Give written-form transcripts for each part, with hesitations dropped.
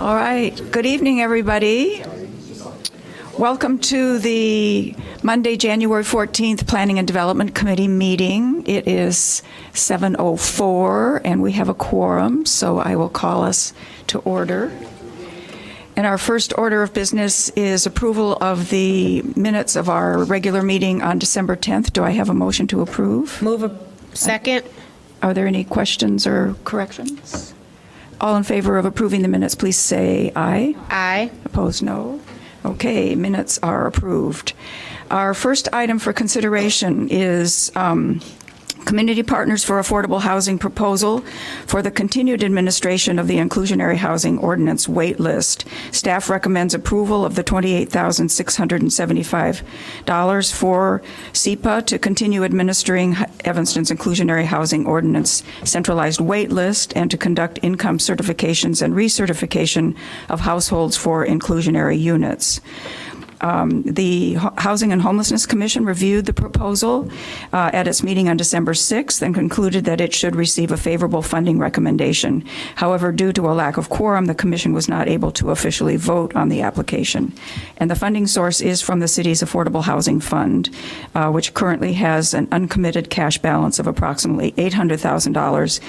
All right. Good evening, everybody. Welcome to the Monday, January 14th Planning and Development Committee meeting. It is 7:04, and we have a quorum, so I will call us to order. And our first order of business is approval of the minutes of our regular meeting on December 10th. Do I have a motion to approve? Second. Are there any questions or corrections? All in favor of approving the minutes, please say aye. Aye. Opposed, no. Okay, minutes are approved. Our first item for consideration is Community Partners for Affordable Housing proposal for the continued administration of the Inclusionary Housing Ordinance wait list. Staff recommends approval of the $28,675 for SEPA to continue administering Evanston's Inclusionary Housing Ordinance centralized wait list and to conduct income certifications and recertification of households for inclusionary units. The Housing and Homelessness Commission reviewed the proposal at its meeting on December 6th and concluded that it should receive a favorable funding recommendation. However, due to a lack of quorum, the commission was not able to officially vote on the application. And the funding source is from the city's Affordable Housing Fund, which currently has an uncommitted cash balance of approximately $800,000,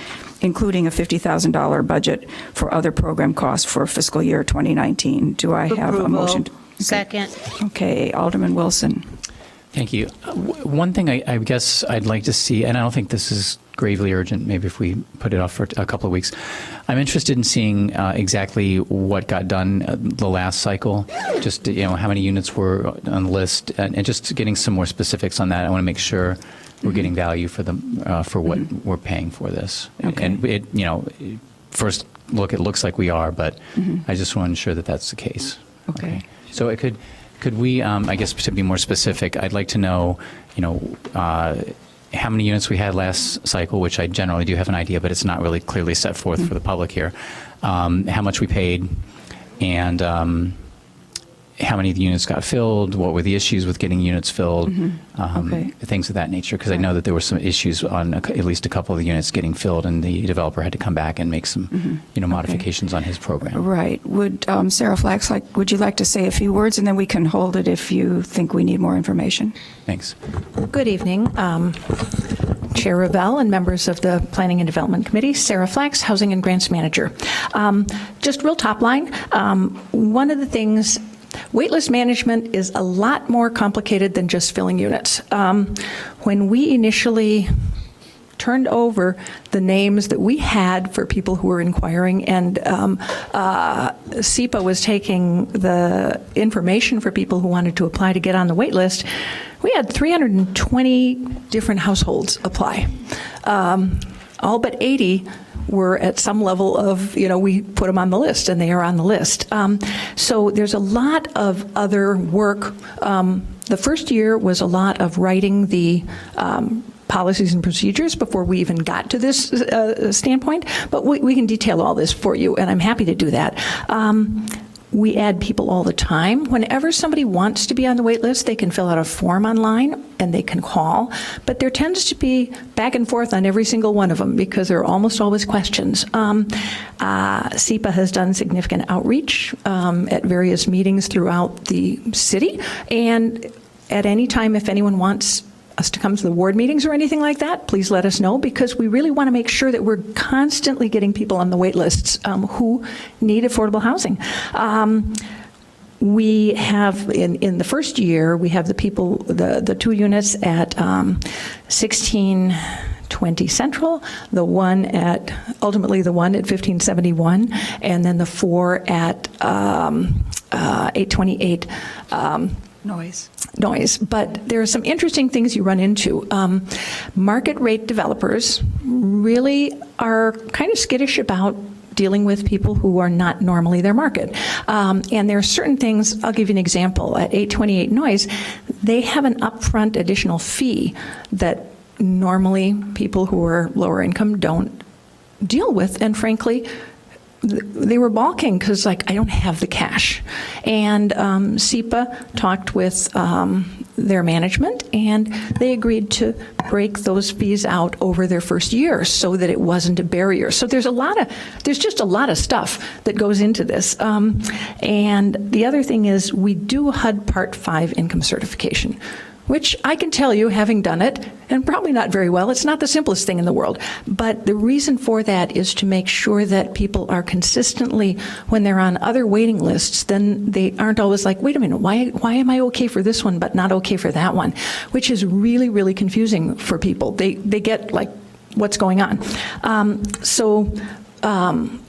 including a $50,000 budget for other program costs for fiscal year 2019. Do I have a motion? Second. Okay, Alderman Wilson. Thank you. One thing I guess I'd like to see, and I don't think this is gravely urgent, maybe if we put it off for a couple of weeks, I'm interested in seeing exactly what got done the last cycle, just how many units were on the list, and just getting some more specifics on that. I want to make sure we're getting value for them for what we're paying for this. Okay. And it, first look, it looks like we are, but I just want to ensure that that's the case. Okay. So it could we, I guess to be more specific, I'd like to know, how many units we had last cycle, which I generally do have an idea, but it's not really clearly set forth for the public here. How much we paid, and how many of the units got filled, what were the issues with getting units filled, things of that nature, because I know that there were some issues on at least a couple of the units getting filled, and the developer had to come back and make some modifications on his program. Right. Would Sarah Flax, would you like to say a few words, and then we can hold it if you think we need more information? Thanks. Good evening, Chair Revelle and members of the Planning and Development Committee. Sarah Flax, Housing and Grants Manager. Just real top line, one of the things, waitlist management is a lot more complicated than just filling units. When we initially turned over the names that we had for people who were inquiring, and SEPA was taking the information for people who wanted to apply to get on the wait list, we had 320 different households apply. All but 80 were at some level of, we put them on the list, and they are on the list. So there's a lot of other work. The first year was a lot of writing the policies and procedures before we even got to this standpoint, but we can detail all this for you, and I'm happy to do that. We add people all the time. Whenever somebody wants to be on the wait list, they can fill out a form online and they can call, but there tends to be back and forth on every single one of them because there are almost always questions. SEPA has done significant outreach at various meetings throughout the city, and at any time, if anyone wants us to come to the ward meetings or anything like that, please let us know, because we really want to make sure that we're constantly getting people on the wait lists who need affordable housing. We have, in the first year, we have the people, the 2 units at 1620 Central, ultimately the one at 1571, and then the 4 at 828 noise. But there are some interesting things you run into. Market rate developers really are kind of skittish about dealing with people who are not normally their market. And there are certain things, I'll give you an example. At 828 Noise, they have an upfront additional fee that normally people who are lower income don't deal with, and frankly, they were balking because, I don't have the cash. And SEPA talked with their management, and they agreed to break those fees out over their first year so that it wasn't a barrier. So there's just a lot of stuff that goes into this. And the other thing is we do HUD Part 5 income certification, which I can tell you, having done it, and probably not very well, it's not the simplest thing in the world. But the reason for that is to make sure that people are consistently, when they're on other waiting lists, then they aren't always like, wait a minute, why am I okay for this one but not okay for that one? Which is really, really confusing for people. They get like, what's going on?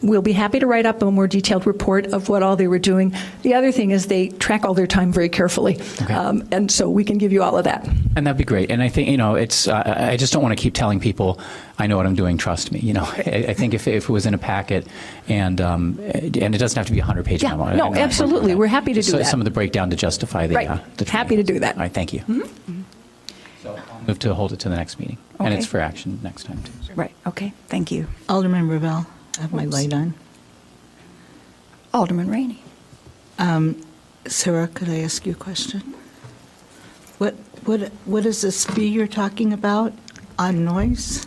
We'll be happy to write up a more detailed report of what all they were doing. The other thing is they track all their time very carefully. Okay. And so we can give you all of that. And that'd be great. And I think, it's, I just don't want to keep telling people, I know what I'm doing, trust me. I think if it was in a packet and it doesn't have to be a 100-page Yeah, memo. no, absolutely. We're happy to Just do that. Some of the breakdown to justify the Right. the Happy to do that. All right, thank you. So I'll move to hold it to the next meeting. And Okay. it's for action next time, too. Right, okay, thank you. Alderman Ravel, I have my light on. Alderman Rainey. Sarah, could I ask you a question? What is this fee you're talking about on noise?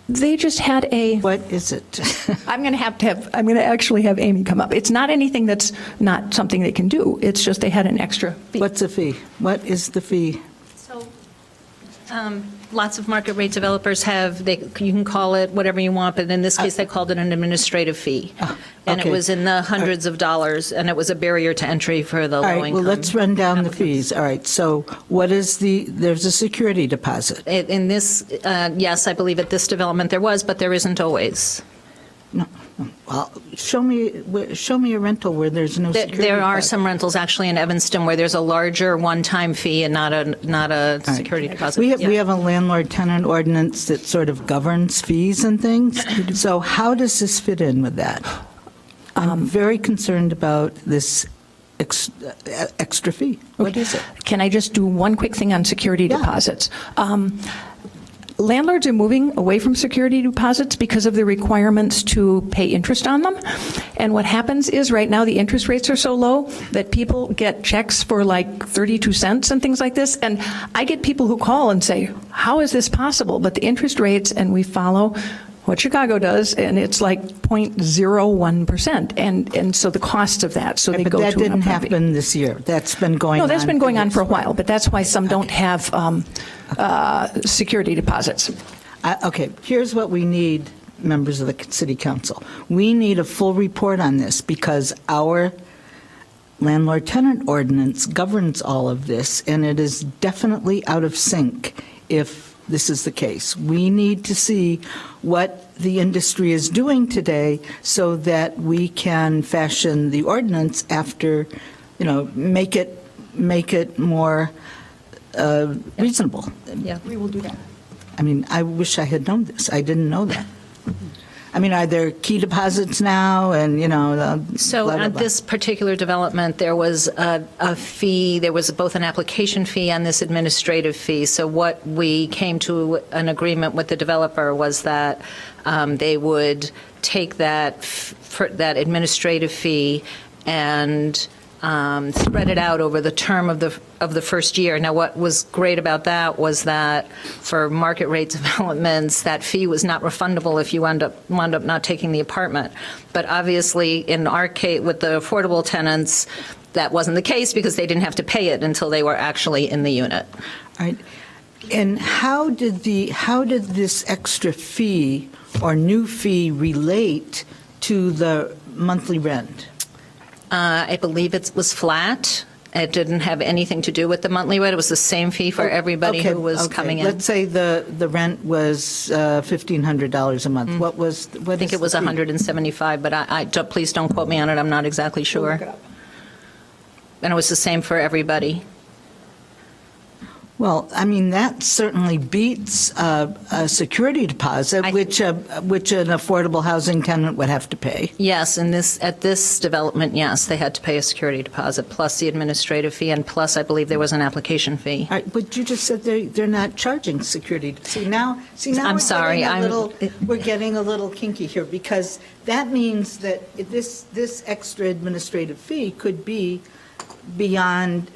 They just had What is it? I'm going to actually have Amy come up. It's not anything that's not something they can do. It's just they had an extra fee. What's the fee? What is the fee? So, lots of market rate developers have, you can call it whatever you want, but in this case, they called it an administrative fee. And it okay. was in the hundreds of dollars, and it was a barrier to entry for the All low right, income. well, let's run down the applicants. fees. All right, so what is there's a security deposit. In this, yes, I believe at this development there was, but there isn't always. No, well, show me a rental where there's no security There are deposit. some rentals actually in Evanston where there's a larger one-time fee and not a right. security deposit. We Yeah. have a landlord-tenant ordinance that sort of governs fees and things. So how does this fit in with that? I'm very concerned about this extra fee. What is it? Can I just do one quick thing on security Yeah. deposits? Landlords are moving away from security deposits because of the requirements to pay interest on them. And what happens is right now the interest rates are so low that people get checks for like 32 cents and things like this. And I get people who call and say, how is this possible? But the interest rates, and we follow what Chicago does, and it's like 0.01%. And so the costs of that, so they But go to that an didn't upfront fee. happen this year. That's been going on. No, that's been going on for a this while, but that's why some don't have security deposits. Okay, here's what we need, members of the city council. We need a full report on this because our landlord-tenant ordinance governs all of this, and it is definitely out of sync if this is the case. We need to see what the industry is doing today so that we can fashion the ordinance after, make it more reasonable. Yeah. We will do that. I mean, I wish I had known this. I didn't know that. I mean, are there key deposits now and, So blah, blah, at blah. this particular development, there was a fee, there was both an application fee and this administrative fee. So what we came to an agreement with the developer was that they would take that administrative fee and spread it out over the term of the first year. Now, what was great about that was that for market rate developments, that fee was not refundable if you wound up not taking the apartment. But obviously, in our case, with the affordable tenants, that wasn't the case because they didn't have to pay it until they were actually in the unit. All right. And how did this extra fee or new fee relate to the monthly rent? I believe it was flat. It didn't have anything to do with the monthly rate. It was the same fee for everybody Okay, who was okay. coming in. Let's say the rent was $1,500 a month. What I think it was 175, but please don't quote me on it. I'm not exactly sure. And it was the same for everybody. Well, I mean, that certainly beats a security deposit, which an affordable housing tenant would have to pay. Yes, at this development, yes, they had to pay a security deposit plus the administrative fee, and plus, I believe there was an application fee. All right, but you just said they're not charging security. See now I'm we're sorry, we're getting a little kinky here because that means that this extra administrative fee could be beyond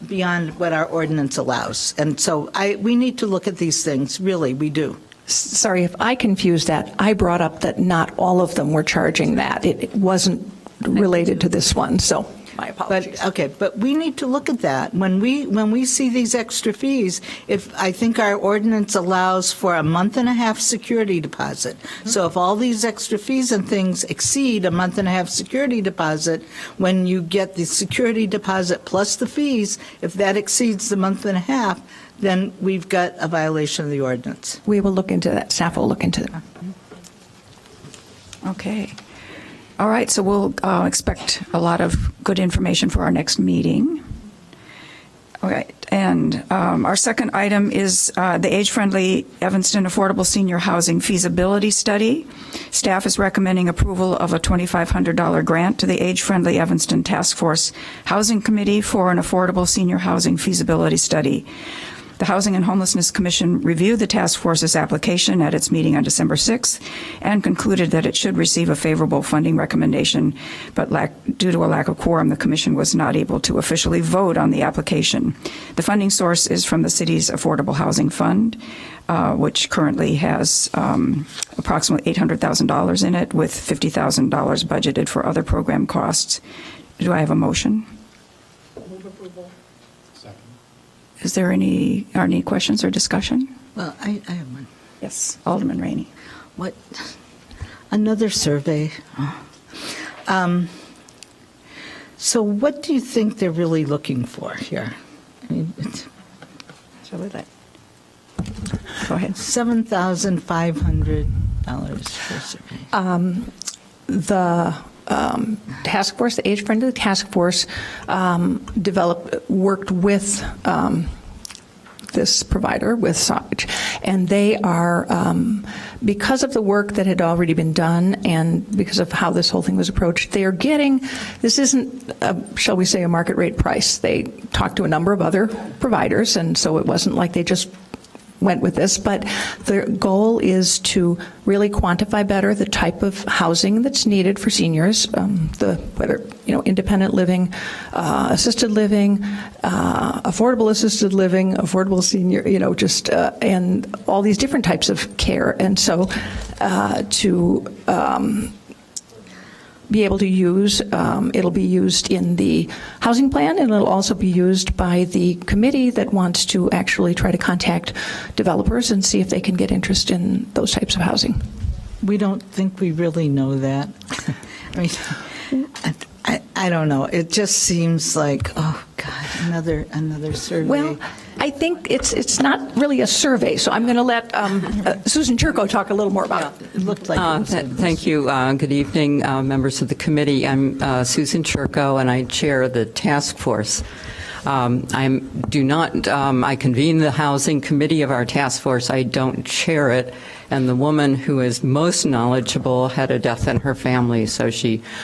what our ordinance allows. And so we need to look at these things, really, we do. Sorry if I confused that. I brought up that not all of them were charging that. It wasn't related to this one, so my apologies. But we need to look at that. When we see these extra fees, I think our ordinance allows for a month-and-a-half security deposit. So if all these extra fees and things exceed a month-and-a-half security deposit, when you get the security deposit plus the fees, if that exceeds the month-and-a-half, then we've got a violation of the ordinance. We will look into that. Staff will look into that. Okay. All right, so we'll expect a lot of good information for our next meeting. All right, and our second item is the age-friendly Evanston Affordable Senior Housing Feasibility Study. Staff is recommending approval of a $2,500 grant to the Age-Friendly Evanston Task Force Housing Committee for an affordable senior housing feasibility study. The Housing and Homelessness Commission reviewed the task force's application at its meeting on December 6th and concluded that it should receive a favorable funding recommendation, but due to a lack of quorum, the commission was not able to officially vote on the application. The funding source is from the city's Affordable Housing Fund, which currently has approximately $800,000 in it, with $50,000 budgeted for other program costs. Do I have a motion? Is there any questions or discussion? Well, I have one. Yes, Alderman Rainey. What? Another survey. So what do you think they're really looking for here? I mean, Shall we let? Go ahead. $7,500 for a survey. The task force, the age-friendly task force, worked with this provider, with Sage, and they are, because of the work that had already been done and because of how this whole thing was approached, they are getting, this isn't, shall we say, a market rate price. They talked to a number of other providers, and so it wasn't like they just went with this, but the goal is to really quantify better the type of housing that's needed for seniors, whether independent living, assisted living, affordable assisted living, affordable senior, and all these different types of care, and so to be able to use, it'll be used in the housing plan, and it'll also be used by the committee that wants to actually try to contact developers and see if they can get interest in those types of housing. We don't think we really know that. I mean, I don't know. It just seems like, oh God, another survey. Well, I think it's not really a survey, so I'm going to let Susan Churko talk a little more about it. It looked like it was Thank you. Good evening, members of the committee. I'm Susan Churko, and I chair the task force. I convene the housing committee of our task force. I don't chair it. And the woman who is most knowledgeable had a death in her family,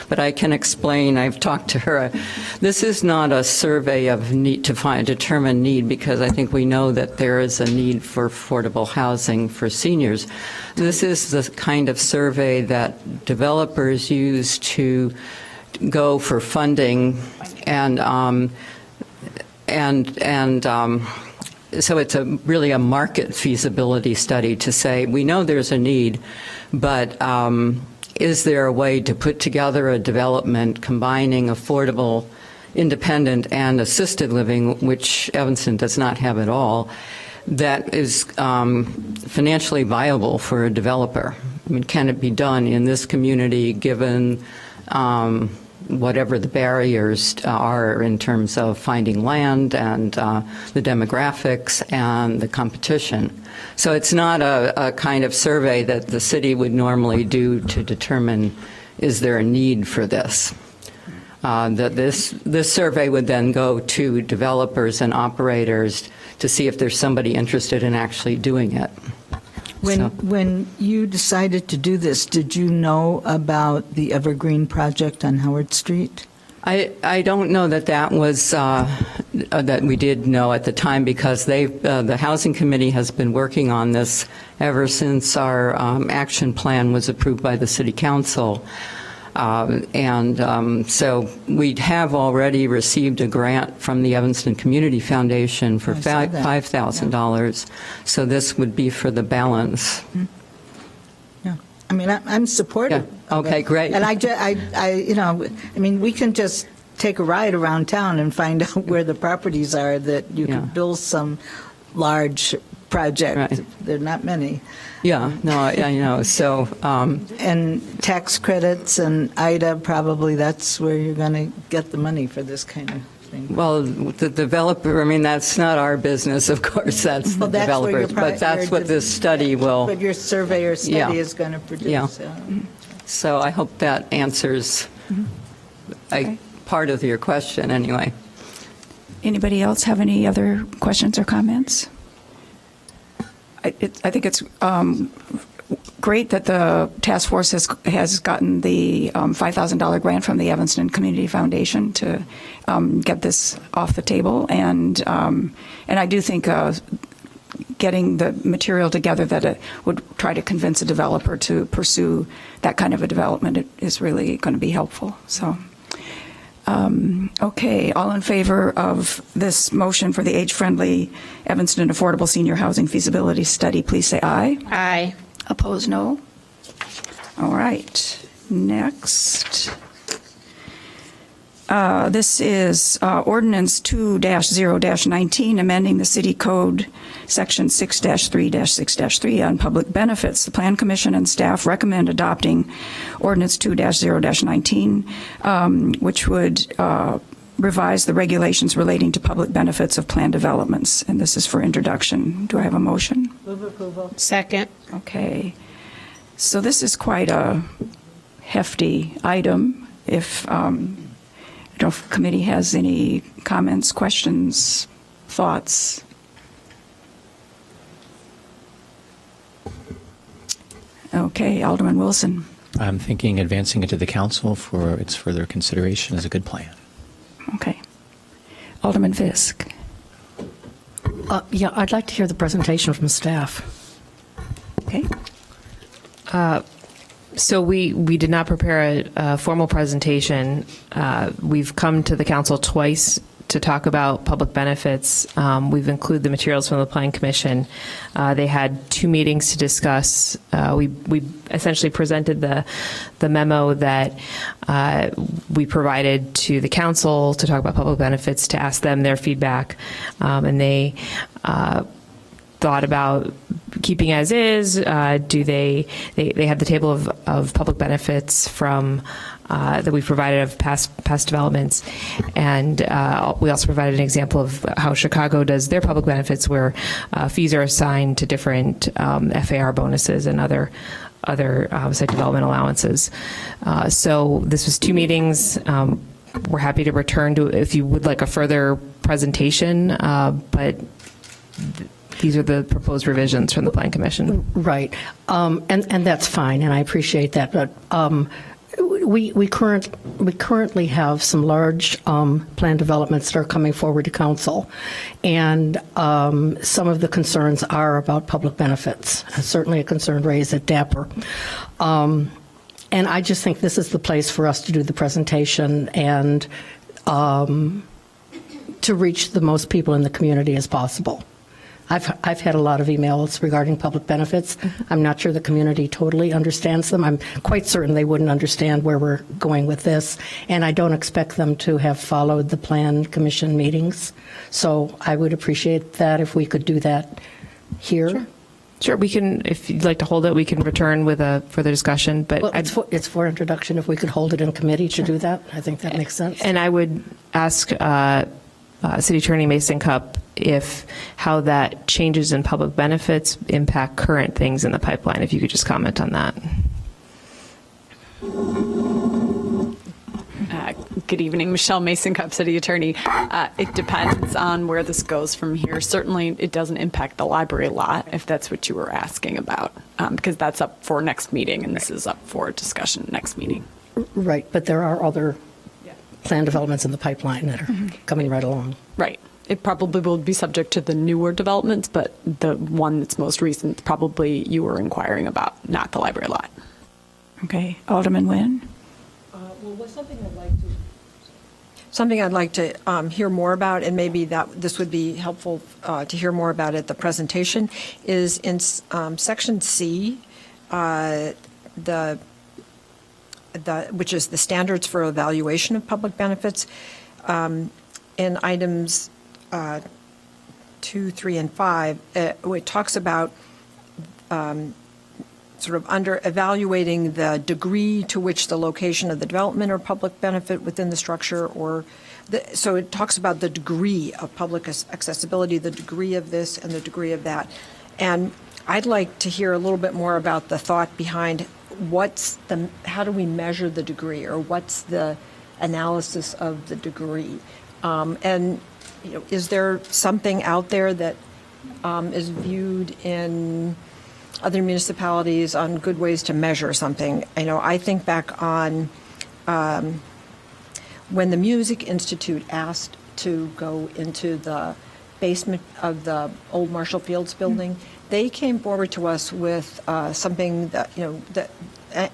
but I can explain. I've talked to her. This is not a survey of need to determine need, because I think we know that there is a need for affordable housing for seniors. This is the kind of survey that developers use to go for funding so it's really a market feasibility study to say, we know there's a need, but is there a way to put together a development combining affordable, independent, and assisted living, which Evanston does not have at all, that is financially viable for a developer? I mean, can it be done in this community given whatever the barriers are in terms of finding land and the demographics and the competition? So it's not a kind of survey that the city would normally do to determine, is there a need for this? This survey would then go to developers and operators to see if there's somebody interested in actually doing it. When you decided to do this, did you know about the Evergreen project on Howard Street? I don't know that was that we did know at the time, because the Housing Committee has been working on this ever since our action plan was approved by the City Council. So we have already received a grant from the Evanston Community Foundation for I saw that. $5,000. So this would be for the balance. Yeah. I mean, I'm supportive. Yeah. of Okay, it. great. And I mean, we can just take a ride around town and find out where the properties are that you Yeah. could build some large project. Right. There are not many. Yeah, no, I know. So, And tax credits and IDA, probably that's where you're going to get the money for this kind of thing. well, the developer, I mean, that's not our business, of course, that's the Well, that's where your developers, but that's what this study will, What your surveyor study Yeah. is going to produce. Yeah. so I hope that answers Okay. part of your question, anyway. Anybody else have any other questions or comments? I think it's great that the task force has gotten the $5,000 grant from the Evanston Community Foundation to get this off the table, and I do think getting the material together that it would try to convince a developer to pursue that kind of a development is really going to be helpful. So. Okay, all in favor of this motion for the age-friendly Evanston Affordable Senior Housing Feasibility Study, please say aye. Aye. Opposed, no. All right, next. This is Ordinance 2-0-19, amending the City Code, Section 6-3-6-3 on public benefits. The Plan Commission and staff recommend adopting Ordinance 2-0-19, which would revise the regulations relating to public benefits of plan developments. And this is for introduction. Do I have a motion? Move approval. Second. Okay. So this is quite a hefty item. If I don't know if the committee has any comments, questions, thoughts. Okay, Alderman Wilson. I'm thinking advancing it to the council for its further consideration is a good plan. Okay. Alderman Fisk. Yeah, I'd like to hear the presentation from staff. Okay. So we did not prepare a formal presentation. We've come to the council twice to talk about public benefits. We've included the materials from the Plan Commission. They had 2 meetings to discuss. We essentially presented the memo that we provided to the council to talk about public benefits, to ask them their feedback, and they thought about keeping as is. Do they had the table of public benefits from that we provided of past developments, and we also provided an example of how Chicago does their public benefits, where fees are assigned to different FAR bonuses and other site development allowances. So this was 2 meetings. We're happy to return to if you would like a further presentation, but these are the proposed revisions from the Plan Commission. Right. And that's fine, and I appreciate that. But we currently have some large plan developments that are coming forward to council, and some of the concerns are about public benefits. Certainly a concern raised at DAPR. And I just think this is the place for us to do the presentation and to reach the most people in the community as possible. I've had a lot of emails regarding public benefits. I'm not sure the community totally understands them. I'm quite certain they wouldn't understand where we're going with this, and I don't expect them to have followed the Plan Commission meetings. So I would appreciate that if we could do that here. Sure, we can, if you'd like to hold it, we can return with a further discussion, but Well, it's for introduction. If we could hold it in committee to do that, I think that makes sense. And I would ask City Attorney Mason Cupp if how that changes in public benefits impact current things in the pipeline, if you could just comment on that. Good evening, Michelle Mason Cupp, City Attorney. It depends on where this goes from here. Certainly, it doesn't impact the library lot, if that's what you were asking about, because that's up for next meeting, and this is up for discussion next meeting. Right, but there are other plan developments in the pipeline that are coming right along. Right. It probably will be subject to the newer developments, but the one that's most recent, probably you were inquiring about, not the library lot. Okay. Alderman Nguyen. Something I'd like to hear more about, and maybe that this would be helpful to hear more about at the presentation, is in Section C, which is the standards for evaluation of public benefits. In items 2, 3, and 5, it talks about sort of under evaluating the degree to which the location of the development or public benefit within the structure, or so it talks about the degree of public accessibility, the degree of this and the degree of that. And I'd like to hear a little bit more about the thought behind how do we measure the degree, or what's the analysis of the degree? And is there something out there that is viewed in other municipalities on good ways to measure something? I think back on when the Music Institute asked to go into the basement of the old Marshall Fields building, they came forward to us with something that,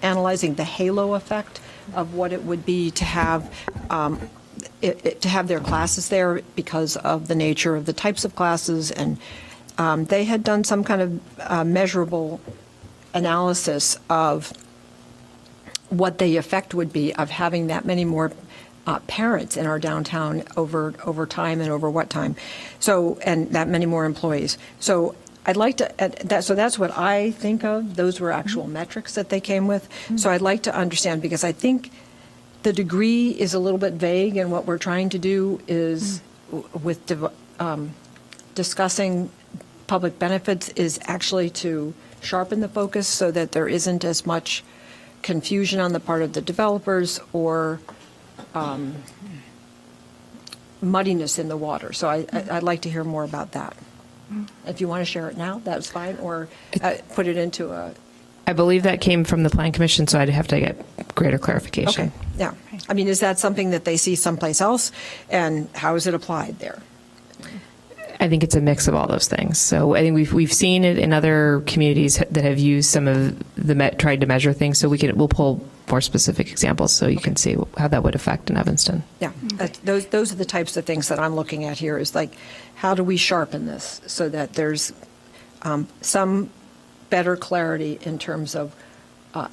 analyzing the halo effect of what it would be to have to have their classes there because of the nature of the types of classes, and they had done some kind of measurable analysis of what the effect would be of having that many more parents in our downtown over time, and over what time. So, and that many more employees. So I'd like to, so that's what I think of. Those were actual metrics that they came with. So I'd like to understand, because I think the degree is a little bit vague, and what we're trying to do is, with discussing public benefits, is actually to sharpen the focus so that there isn't as much confusion on the part of the developers, or muddiness in the water. So I'd like to hear more about that. If you want to share it now, that's fine, or put it into a... I believe that came from the Plan Commission, so I'd have to get greater clarification. Okay, yeah. I mean, is that something that they see someplace else, and how is it applied there? I think it's a mix of all those things. So I think we've seen it in other communities that have used some of tried to measure things. So we'll pull more specific examples so you can see how that would affect in Evanston. Yeah, those are the types of things that I'm looking at here, is like, how do we sharpen this so that there's some better clarity in terms of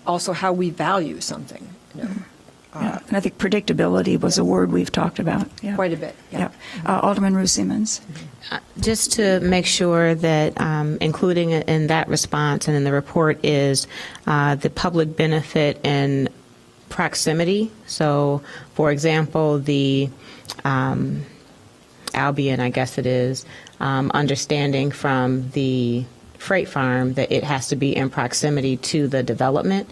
also how we value something. Yeah, and I think predictability was a word we've talked about. Yeah. Quite a bit, yeah. Alderman Ruth Simmons. Just to make sure that including in that response and in the report is the public benefit and proximity. So, for example, the Albion, I guess it is, understanding from the freight farm that it has to be in proximity to the development.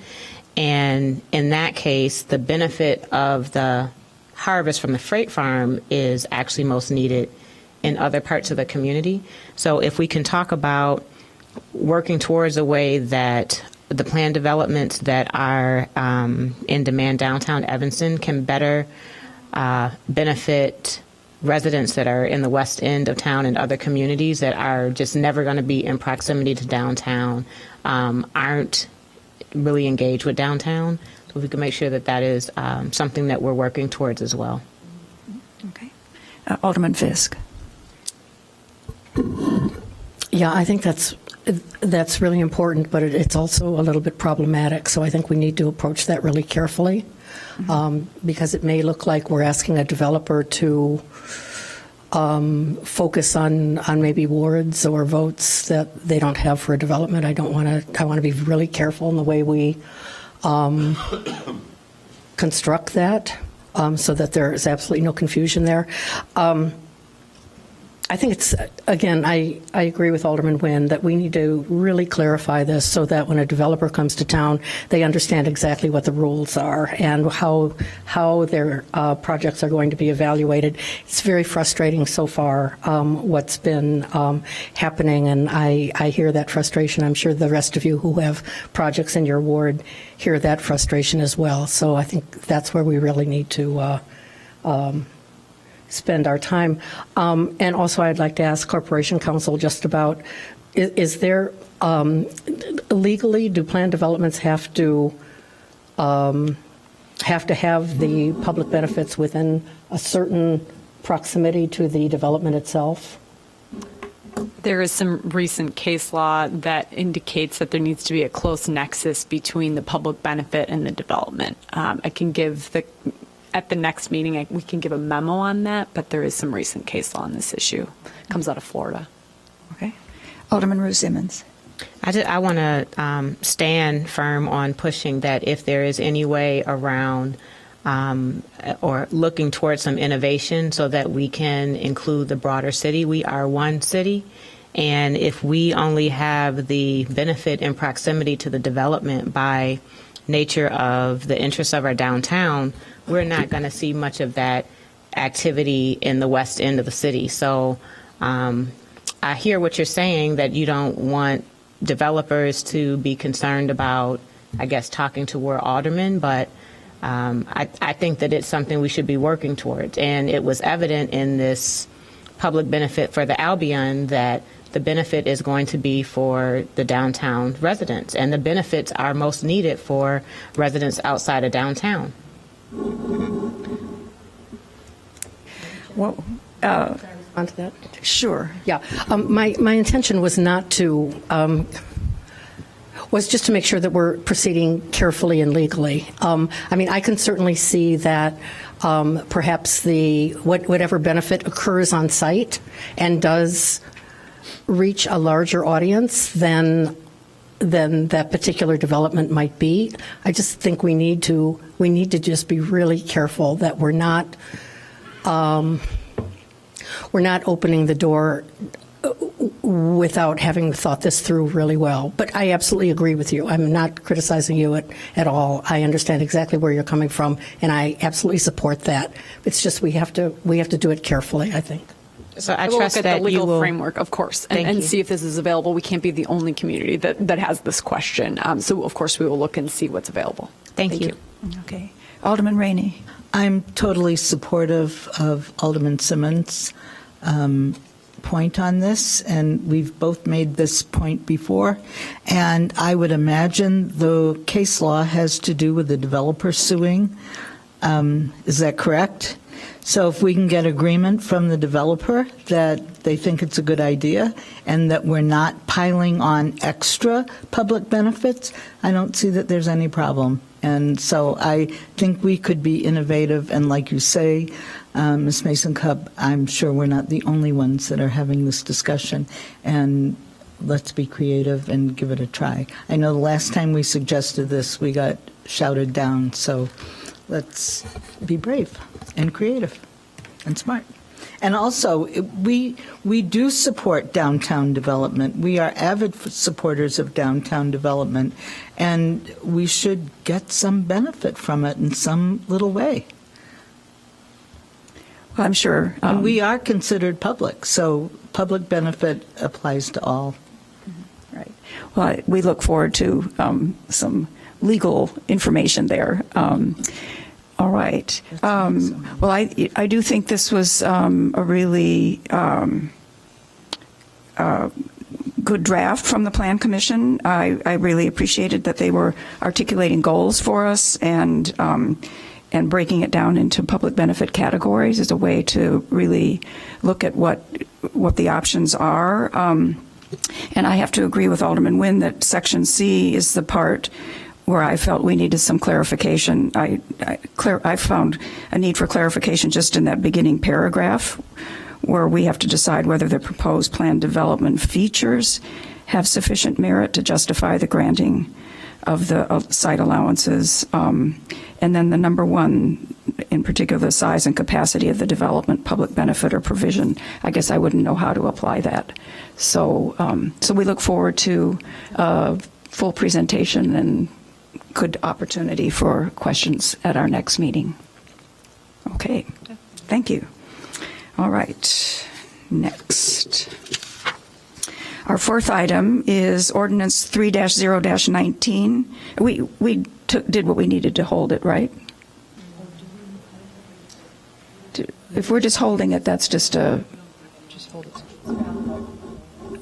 And in that case, the benefit of the harvest from the freight farm is actually most needed in other parts of the community. So if we can talk about working towards a way that the planned developments that are in demand downtown Evanston can better benefit residents that are in the west end of town and other communities that are just never going to be in proximity to downtown, aren't really engaged with downtown. So we can make sure that that is something that we're working towards as well. Okay. Alderman Fisk. Yeah, I think that's really important, but it's also a little bit problematic. So I think we need to approach that really carefully, because it may look like we're asking a developer to focus on maybe wards or votes that they don't have for a development. I want to be really careful in the way we construct that, so that there is absolutely no confusion there. I think it's, again, I agree with Alderman Nguyen that we need to really clarify this so that when a developer comes to town, they understand exactly what the rules are and how their projects are going to be evaluated. It's very frustrating so far, what's been happening, and I hear that frustration. I'm sure the rest of you who have projects in your ward hear that frustration as well. So I think that's where we really need to spend our time. And also I'd like to ask Corporation Counsel just about, is there, legally, do planned developments have to have to have the public benefits within a certain proximity to the development itself? There is some recent case law that indicates that there needs to be a close nexus between the public benefit and the development. I can give at the next meeting, we can give a memo on that, but there is some recent case law on this issue. It comes out of Florida. Okay. Alderman Ruth Simmons. I want to stand firm on pushing that if there is any way around or looking towards some innovation so that we can include the broader city. We are one city, and if we only have the benefit in proximity to the development by nature of the interests of our downtown, we're not going to see much of that activity in the west end of the city. So I hear what you're saying, that you don't want developers to be concerned about, I guess, talking to ward aldermen, but I think that it's something we should be working towards. And it was evident in this public benefit for the Albion that the benefit is going to be for the downtown residents, and the benefits are most needed for residents outside of downtown. Well, Respond to that? sure. Yeah, my intention was not to, was just to make sure that we're proceeding carefully and legally. I mean, I can certainly see that perhaps whatever benefit occurs on site and does reach a larger audience than that particular development might be. I just think we need to just be really careful that we're not opening the door without having thought this through really well. But I absolutely agree with you. I'm not criticizing you at all. I understand exactly where you're coming from, and I absolutely support that. It's just we have to do it carefully, I think. So I We'll trust look at that the legal you will. framework, of course, Thank and you. see if this is available. We can't be the only community that has this question. So, of course, we will look and see what's available. Thank you. Okay. Alderman Rainey. I'm totally supportive of Alderman Simmons' point on this, and we've both made this point before. And I would imagine the case law has to do with the developer suing. Is that correct? So if we can get agreement from the developer that they think it's a good idea and that we're not piling on extra public benefits, I don't see that there's any problem. And so I think we could be innovative, and like you say, Ms. Mason-Cupp, I'm sure we're not the only ones that are having this discussion, and let's be creative and give it a try. I know the last time we suggested this, we got shouted down, so let's be brave and creative and smart. And also, we do support downtown development. We are avid supporters of downtown development, and we should get some benefit from it in some little way. Well, I'm sure. And we are considered public, so public benefit applies to all. Right. Well, we look forward to some legal information there. All right. Well, I do think this was a really good draft from the Plan Commission. I really appreciated that they were articulating goals for us and breaking it down into public benefit categories as a way to really look at what the options are. And I have to agree with Alderman Nguyen that Section C is the part where I felt we needed some clarification. I found a need for clarification just in that beginning paragraph, where we have to decide whether the proposed plan development features have sufficient merit to justify the granting of the site allowances. And then the number one, in particular, the size and capacity of the development, public benefit or provision. I guess I wouldn't know how to apply that. So we look forward to full presentation and good opportunity for questions at our next meeting. Okay, thank you. All right, next. Our fourth item is ordinance 3-0-19. We did what we needed to hold it, right? If we're just holding it, that's just a... Just hold it.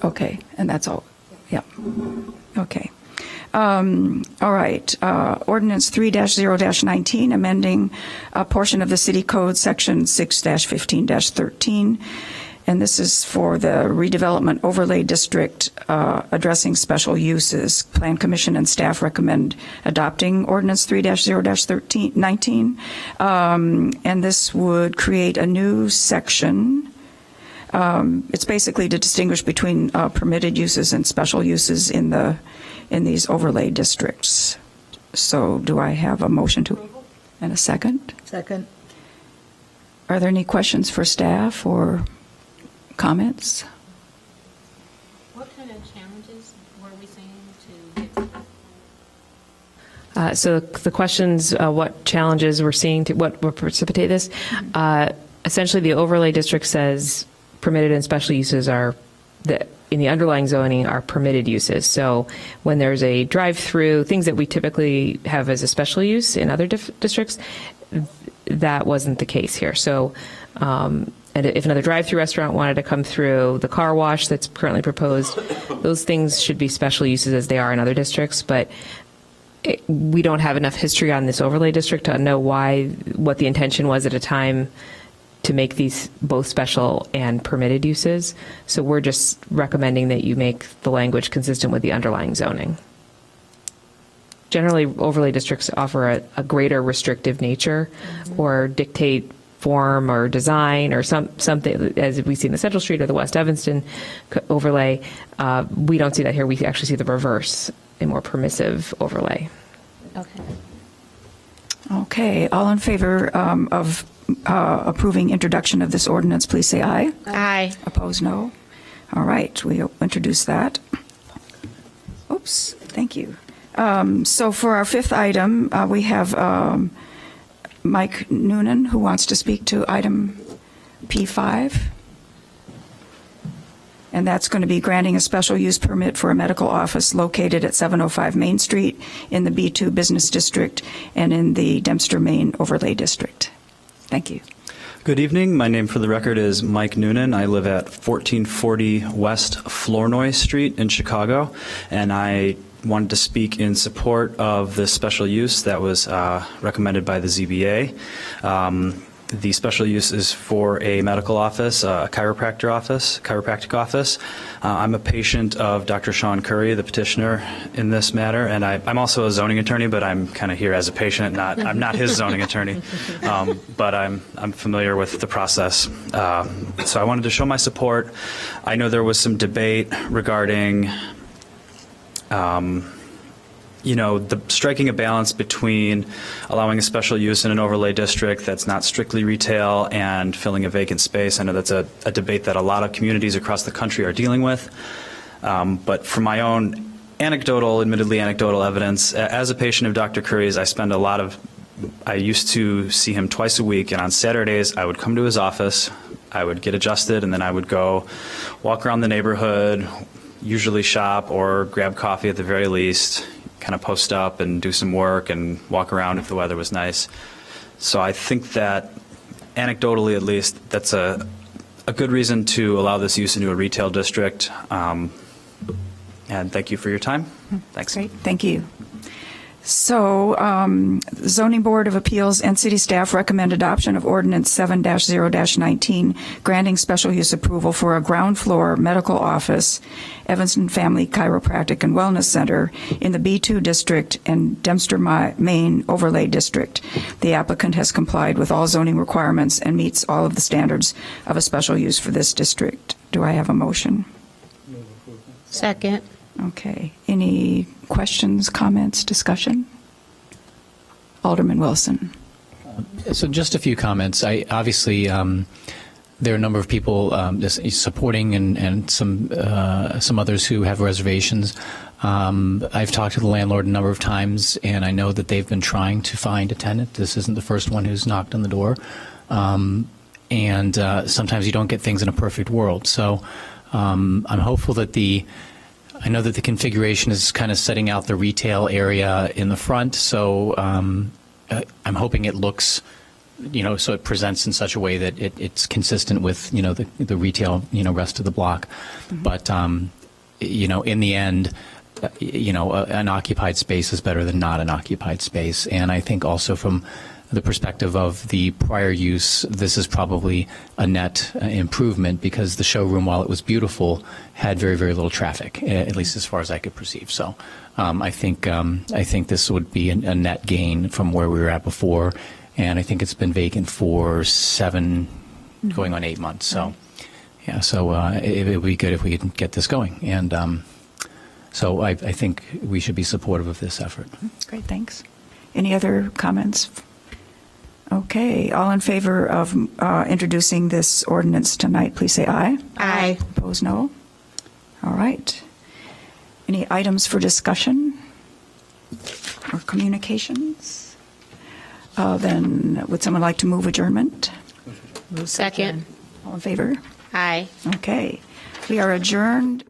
Okay, and that's all. Yeah. Okay. All right, ordinance 3-0-19, amending a portion of the city code, section 6-15-13. And this is for the redevelopment overlay district, addressing special uses. Plan Commission and staff recommend adopting ordinance 3-0-19. And this would create a new section. It's basically to distinguish between permitted uses and special uses in these overlay districts. So do I have a motion to, and a second? Second. Are there any questions for staff or comments? What kind of challenges were we seeing to get So the questions, what challenges we're seeing, what will precipitate this? Essentially, the overlay district says permitted and special uses are, in the underlying zoning, are permitted uses. So when there's a drive-through, things that we typically have as a special use in other districts, that wasn't the case here. So and if another drive-through restaurant wanted to come through, the car wash that's currently proposed, those things should be special uses as they are in other districts. But we don't have enough history on this overlay district to know what the intention was at a time to make these both special and permitted uses. So we're just recommending that you make the language consistent with the underlying zoning. Generally, overlay districts offer a greater restrictive nature or dictate form or design or something, as we see in the Central Street or the West Evanston overlay. We don't see that here. We actually see the reverse, a more permissive overlay. Okay. Okay, all in favor of approving introduction of this ordinance, please say aye. Aye. Opposed, no. All right, we'll introduce that. Oops, thank you. So for our fifth item, we have Mike Noonan, who wants to speak to item P5. And that's going to be granting a special use permit for a medical office located at 705 Main Street in the B2 Business District and in the Dempster, Maine Overlay District. Thank you. Good evening. My name for the record is Mike Noonan. I live at 1440 West Flournoy Street in Chicago, and I wanted to speak in support of this special use that was recommended by the ZBA. The special use is for a medical office, a chiropractic office. I'm a patient of Dr. Sean Curry, the petitioner in this matter, and I'm also a zoning attorney, but I'm kind of here as a patient. I'm not his zoning attorney, but I'm familiar with the process. So I wanted to show my support. I know there was some debate regarding the striking a balance between allowing a special use in an overlay district that's not strictly retail and filling a vacant space. I know that's a debate that a lot of communities across the country are dealing with. But from my own admittedly anecdotal evidence, as a patient of Dr. Curry's, I used to see him twice a week, and on Saturdays I would come to his office, I would get adjusted, and then I would go walk around the neighborhood, usually shop or grab coffee at the very least, kind of post up and do some work and walk around if the weather was nice. So I think that, anecdotally at least, that's a good reason to allow this use into a retail district. And thank you for your time. Thanks. Great, thank you. So, Zoning Board of Appeals and City staff recommend adoption of Ordinance 7-0-19, granting special use approval for a ground floor medical office, Evanston Family Chiropractic and Wellness Center in the B2 District and Dempster, Maine Overlay District. The applicant has complied with all zoning requirements and meets all of the standards of a special use for this district. Do I have a motion? Second. Okay. Any questions, comments, discussion? Alderman Wilson. So just a few comments. Obviously, there are a number of people supporting and some others who have reservations. I've talked to the landlord a number of times, and I know that they've been trying to find a tenant. This isn't the first one who's knocked on the door. And sometimes you don't get things in a perfect world. So I'm hopeful that I know that the configuration is kind of setting out the retail area in the front, so I'm hoping it looks, so it presents in such a way that it's consistent with, the retail, rest of the block. Mm-hmm. But, in the end, an occupied space is better than not an occupied space. And I think also from the perspective of the prior use, this is probably a net improvement because the showroom, while it was beautiful, had very, very little traffic, at least as far as I could perceive. So I think this would be a net gain from where we were at before. And I think it's been vacant for 7, going on 8 months. So, yeah, so it would be good if we could get this going. And so I think we should be supportive of this effort. Great, thanks. Any other comments? Okay, all in favor of introducing this ordinance tonight, please say aye. Aye. Opposed, no. All right. Any items for discussion or communications? Then would someone like to move adjournment? Second. All in favor? Aye. Okay. We are adjourned.